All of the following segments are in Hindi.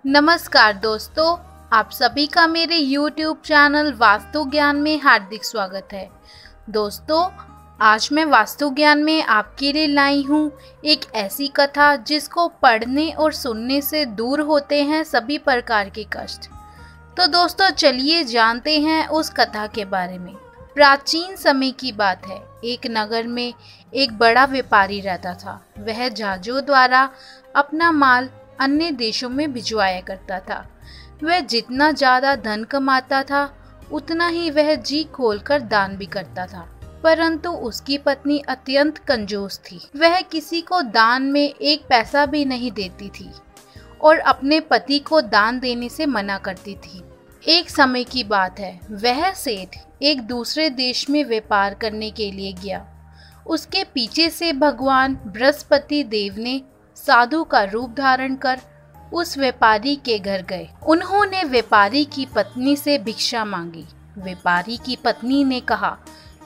नमस्कार दोस्तों, आप सभी का मेरे YouTube चैनल वास्तु ज्ञान में हार्दिक स्वागत है। दोस्तों, आज मैं वास्तु ज्ञान में आपके लिए लाई हूँ एक ऐसी कथा जिसको पढ़ने और सुनने से दूर होते हैं सभी प्रकार के कष्ट। तो दोस्तों चलिए जानते हैं उस कथा के बारे में। प्राचीन समय की बात है। एक नगर में एक बड़ा व्यापारी रहता था। वह जहाजों द्वारा अपना माल अन्य देशों में भिजवाया करता था। वह जितना ज्यादा धन कमाता था उतना ही वह जी खोलकर दान भी करता था। परंतु उसकी पत्नी अत्यंत कंजूस थी। वह किसी को दान में एक पैसा भी नहीं देती थी और अपने पति को दान देने से मना करती थी। एक समय की बात है, वह सेठ एक दूसरे देश में व्यापार करने के लिए गया। उसके पीछे से भगवान बृहस्पति देव ने साधु का रूप धारण कर उस व्यापारी के घर गए। उन्होंने व्यापारी की पत्नी से भिक्षा मांगी। व्यापारी की पत्नी ने कहा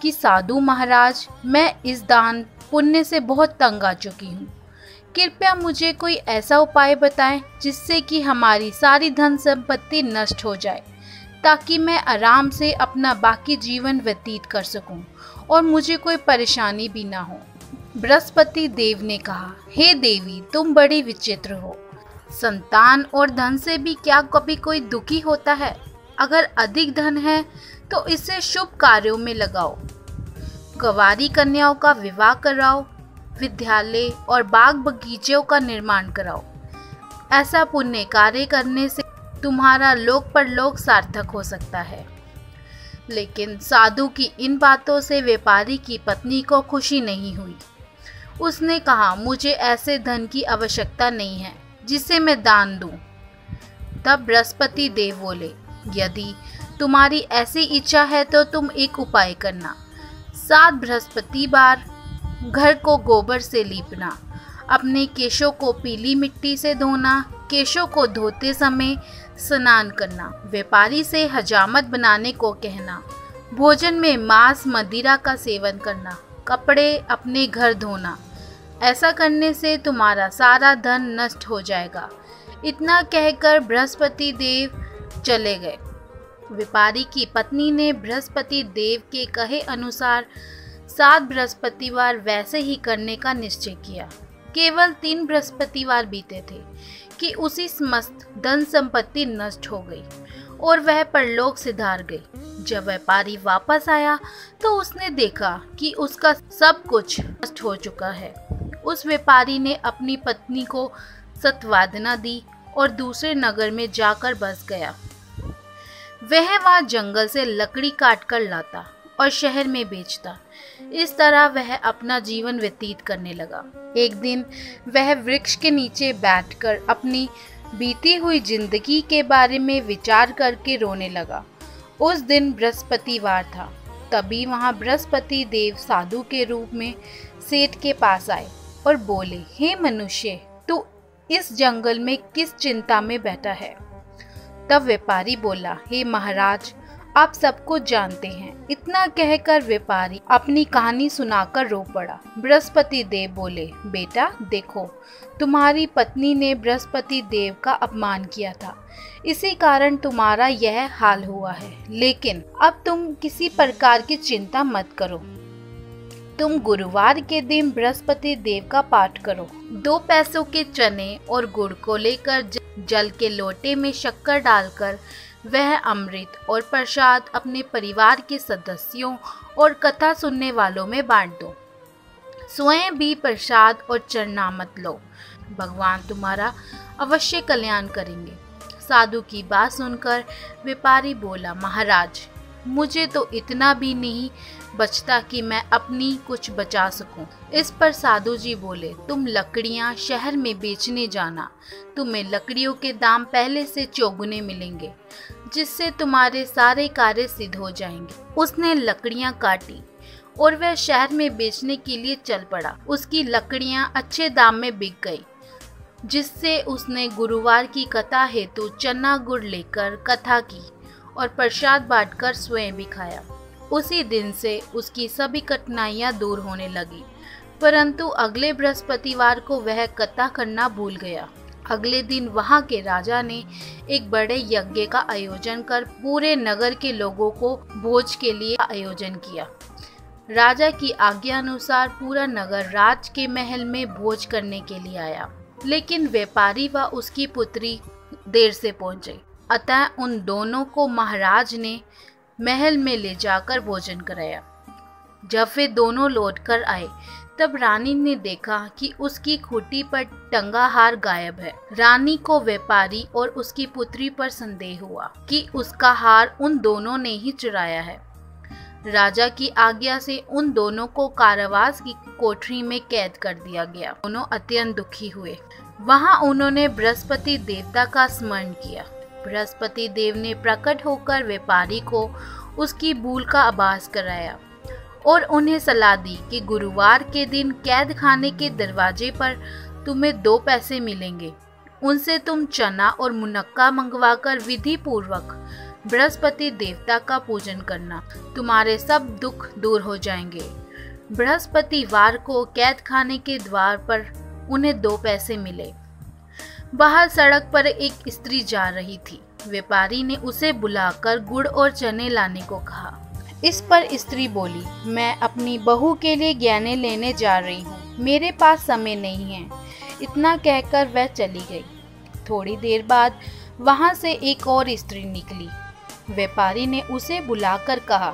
कि साधु महाराज, मैं इस दान पुण्य से बहुत तंग आ चुकी हूँ। कृपया मुझे कोई ऐसा उपाय बताएं जिससे कि हमारी सारी धन संपत्ति नष्ट हो जाए, ताकि मैं आराम से अपना बाकी जीवन व्यतीत कर सकूं और मुझे कोई परेशानी भी ना हो। बृहस्पति देव ने कहा, हे देवी, तुम बड़ी विचित्र हो। संतान और धन से भी क्या कभी कोई दुखी होता है? अगर अधिक धन है तो इसे शुभ कार्यों में लगाओ। कुंवारी कन्याओं का विवाह कराओ, विद्यालय और बाग बगीचों का निर्माण कराओ। ऐसा पुण्य कार्य करने से तुम्हारा लोक परलोक सार्थक हो सकता है। लेकिन साधु की इन बातों से व्यापारी की पत्नी को खुशी नहीं हुई। उसने कहा, मुझे ऐसे धन की आवश्यकता नहीं है जिसे मैं दान दूं। तब बृहस्पति देव बोले, यदि तुम्हारी ऐसी इच्छा है तो तुम एक उपाय करना। 7 बृहस्पतिवार घर को गोबर से लीपना, अपने केशों को पीली मिट्टी से धोना, केशों को धोते समय स्नान करना, व्यापारी से हजामत बनाने को कहना, भोजन में मांस मदिरा का सेवन करना, कपड़े अपने घर धोना। ऐसा करने से तुम्हारा सारा धन नष्ट हो जाएगा। इतना कहकर बृहस्पति देव चले गए। व्यापारी की पत्नी ने बृहस्पति देव के कहे अनुसार 7 बृहस्पतिवार वैसे ही करने का निश्चय किया। केवल 3 बृहस्पतिवार बीते थे कि उसी समस्त धन संपत्ति नष्ट हो गई और वह परलोक सिधार गई। जब व्यापारी वापस आया तो उसने देखा कि उसका सब कुछ नष्ट हो चुका है। उस व्यापारी ने अपनी पत्नी को सत्वादना दी और दूसरे नगर में जाकर बस गया। वह वहां जंगल से लकड़ी काट कर लाता और शहर में बेचता। इस तरह वह अपना जीवन व्यतीत करने लगा। एक दिन वह वृक्ष के नीचे बैठकर अपनी बीती हुई जिंदगी के बारे में विचार करके रोने लगा। उस दिन बृहस्पतिवार था। तभी वहां बृहस्पति देव साधु के रूप में सेठ के पास आए और बोले, हे मनुष्य, तू इस जंगल में किस चिंता में बैठा है? तब व्यापारी बोला, हे महाराज, आप सब कुछ जानते हैं। इतना कहकर व्यापारी अपनी कहानी सुनाकर रो पड़ा। बृहस्पति देव बोले, बेटा देखो, तुम्हारी पत्नी ने बृहस्पति देव का अपमान किया था, इसी कारण तुम्हारा यह हाल हुआ है। लेकिन अब तुम किसी प्रकार की चिंता मत करो। तुम गुरुवार के दिन बृहस्पति देव का पाठ करो। 2 पैसों के चने और गुड़ को लेकर जल के लोटे में शक्कर डालकर वह अमृत और प्रसाद अपने परिवार के सदस्यों और कथा सुनने वालों में बांट दो। स्वयं भी प्रसाद और चरना मत लो। भगवान तुम्हारा अवश्य कल्याण करेंगे। साधु की बात सुनकर व्यापारी बोला, महाराज, मुझे तो इतना भी नहीं बचता कि मैं अपनी कुछ बचा सकूं। इस पर साधु जी बोले, तुम लकड़ियां शहर में बेचने जाना। तुम्हें लकड़ियों के दाम पहले से चौगुने मिलेंगे, जिससे तुम्हारे सारे कार्य सिद्ध हो जाएंगे। उसने लकड़ियां काटी और वह शहर में बेचने के लिए चल पड़ा। उसकी लकड़ियां अच्छे दाम में बिक गई, जिससे उसने गुरुवार की कथा हेतु चना गुड़ लेकर कथा की और प्रसाद बांटकर स्वयं भी खाया। उसी दिन से उसकी सभी कठिनाइयां दूर होने लगी। परंतु अगले बृहस्पतिवार को वह कथा करना भूल गया। अगले दिन वहां के राजा ने एक बड़े यज्ञ का आयोजन कर पूरे नगर के लोगों को भोज के लिए आयोजन किया। राजा की आज्ञा अनुसार पूरा नगर राज के महल में भोज करने के लिए आया, लेकिन व्यापारी व उसकी पुत्री देर से पहुंचे। अतः उन दोनों को महाराज ने महल में ले जाकर भोजन कराया। जब वे दोनों लौटकर आए तब रानी ने देखा कि उसकी खूंटी पर टंगा हार गायब है। रानी को व्यापारी और उसकी पुत्री पर संदेह हुआ कि उसका हार उन दोनों ने ही चुराया है। राजा की आज्ञा से उन दोनों को कारावास की कोठरी में कैद कर दिया गया। दोनों अत्यंत दुखी हुए। वहां उन्होंने बृहस्पति देवता का स्मरण किया। बृहस्पति देव ने प्रकट होकर व्यापारी को उसकी भूल का आभास कराया और उन्हें सलाह दी कि गुरुवार के दिन कैद खाने के दरवाजे पर तुम्हें 2 पैसे मिलेंगे। उनसे तुम चना और मुनक्का मंगवाकर विधि पूर्वक बृहस्पति देवता का पूजन करना, तुम्हारे सब दुख दूर हो जाएंगे। बृहस्पतिवार को कैद खाने के द्वार पर उन्हें 2 पैसे मिले। बाहर सड़क पर एक स्त्री जा रही थी। व्यापारी ने उसे बुलाकर गुड़ और चने लाने को कहा। इस पर स्त्री बोली, मैं अपनी बहू के लिए गहने लेने जा रही हूँ, मेरे पास समय नहीं है। इतना कहकर वह चली गई। थोड़ी देर बाद वहाँ से एक और स्त्री निकली। व्यापारी ने उसे बुलाकर कहा,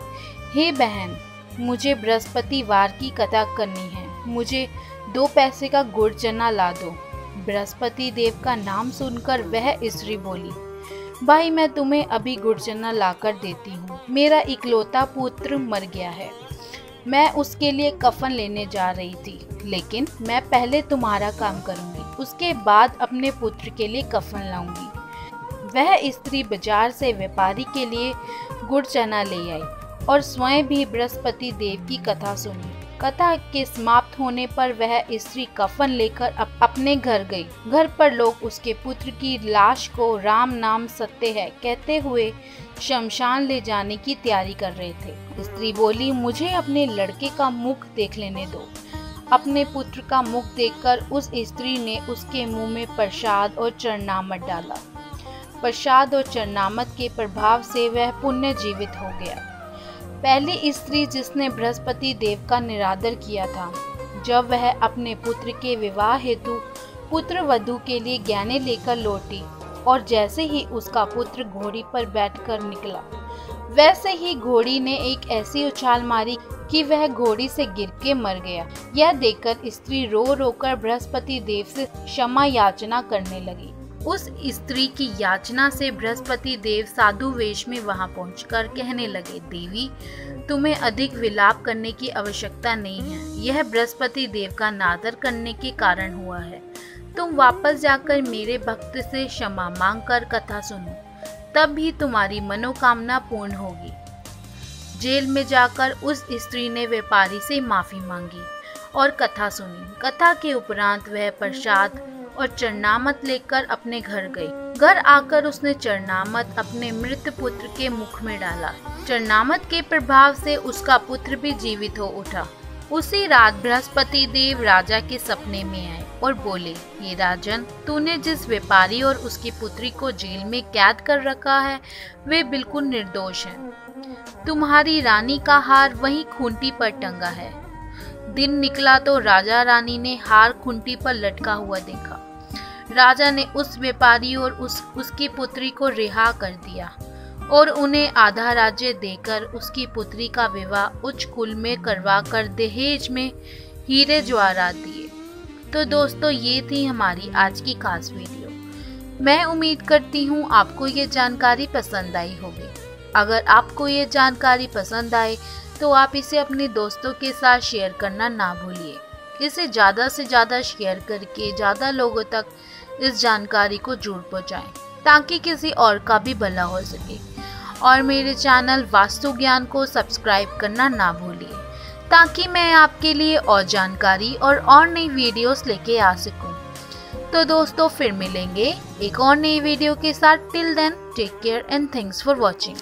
हे बहन, मुझे बृहस्पतिवार की कथा करनी है, मुझे 2 पैसे का गुड़ चना ला दो। बृहस्पति देव का नाम सुनकर वह स्त्री बोली, भाई मैं तुम्हें अभी गुड़ चना लाकर देती हूँ। मेरा इकलौता पुत्र मर गया है, मैं उसके लिए कफन लेने जा रही थी, लेकिन मैं पहले तुम्हारा काम करूँगी, उसके बाद अपने पुत्र के लिए कफन लाऊंगी। वह स्त्री बाजार से व्यापारी के लिए गुड़ चना ले आई और स्वयं भी बृहस्पति देव की कथा सुनी। कथा के समाप्त होने पर वह स्त्री कफन लेकर अपने घर गई। घर पर लोग उसके पुत्र की लाश को राम नाम सत्य है कहते हुए शमशान ले जाने की तैयारी कर रहे थे। स्त्री बोली, मुझे अपने लड़के का मुख देख लेने दो। अपने पुत्र का मुख देखकर उस स्त्री ने उसके मुंह में प्रसाद और चरणामत डाला। प्रसाद और चरणामत के प्रभाव से वह पुण्य जीवित हो गया। पहली स्त्री जिसने बृहस्पति देव का निरादर किया था, जब वह अपने पुत्र के विवाह हेतु पुत्र वधू के लिए गहने लेकर लौटी और जैसे ही उसका पुत्र घोड़ी पर बैठकर निकला, वैसे ही घोड़ी ने एक ऐसी उछाल मारी कि वह घोड़ी से गिर के मर गया। यह देखकर स्त्री रो रोकर बृहस्पति देव से क्षमा याचना करने लगी। उस स्त्री की याचना से बृहस्पति देव साधु वेश में वहां पहुंचकर कहने लगे, देवी, तुम्हें अधिक विलाप करने की आवश्यकता नहीं है। यह बृहस्पति देव का नादर करने के कारण हुआ है। तुम वापस जाकर मेरे भक्त से क्षमा मांगकर कथा सुनो, तब भी तुम्हारी मनोकामना पूर्ण होगी। जेल में जाकर उस स्त्री ने व्यापारी से माफी मांगी और कथा सुनी। कथा के उपरांत वह प्रसाद और चरणामत लेकर अपने घर गई। घर आकर उसने चरणामत अपने मृत पुत्र के मुख में डाला। चरणामत के प्रभाव से उसका पुत्र भी जीवित हो उठा। उसी रात बृहस्पति देव राजा के सपने में आए और बोले, ये राजन, तूने जिस व्यापारी और उसकी पुत्री को जेल में कैद कर रखा है, वे बिल्कुल निर्दोष हैं। तुम्हारी रानी का हार वहीं खूंटी पर टंगा है। दिन निकला तो राजा रानी ने हार खूंटी पर लटका हुआ देखा। राजा ने उस व्यापारी और उसकी पुत्री को रिहा कर दिया और उन्हें आधा राज्य देकर उसकी पुत्री का विवाह उच्च कुल में करवा कर दहेज में हीरे जवाहरात दिए। तो दोस्तों, ये थी हमारी आज की खास वीडियो। मैं उम्मीद करती हूँ आपको ये जानकारी पसंद आई होगी। अगर आपको ये जानकारी पसंद आए तो आप इसे अपने दोस्तों के साथ शेयर करना ना भूलिए। इसे ज़्यादा से ज़्यादा शेयर करके ज़्यादा लोगों तक इस जानकारी को जरूर पहुँचाएं, ताकि किसी और का भी भला हो सके। और मेरे चैनल वास्तु ज्ञान को सब्सक्राइब करना ना भूलिए, ताकि मैं आपके लिए और जानकारी और नई वीडियोस लेके आ सकूं। तो दोस्तों, फिर मिलेंगे एक और नई वीडियो के साथ। Till then, take care and thanks for watching.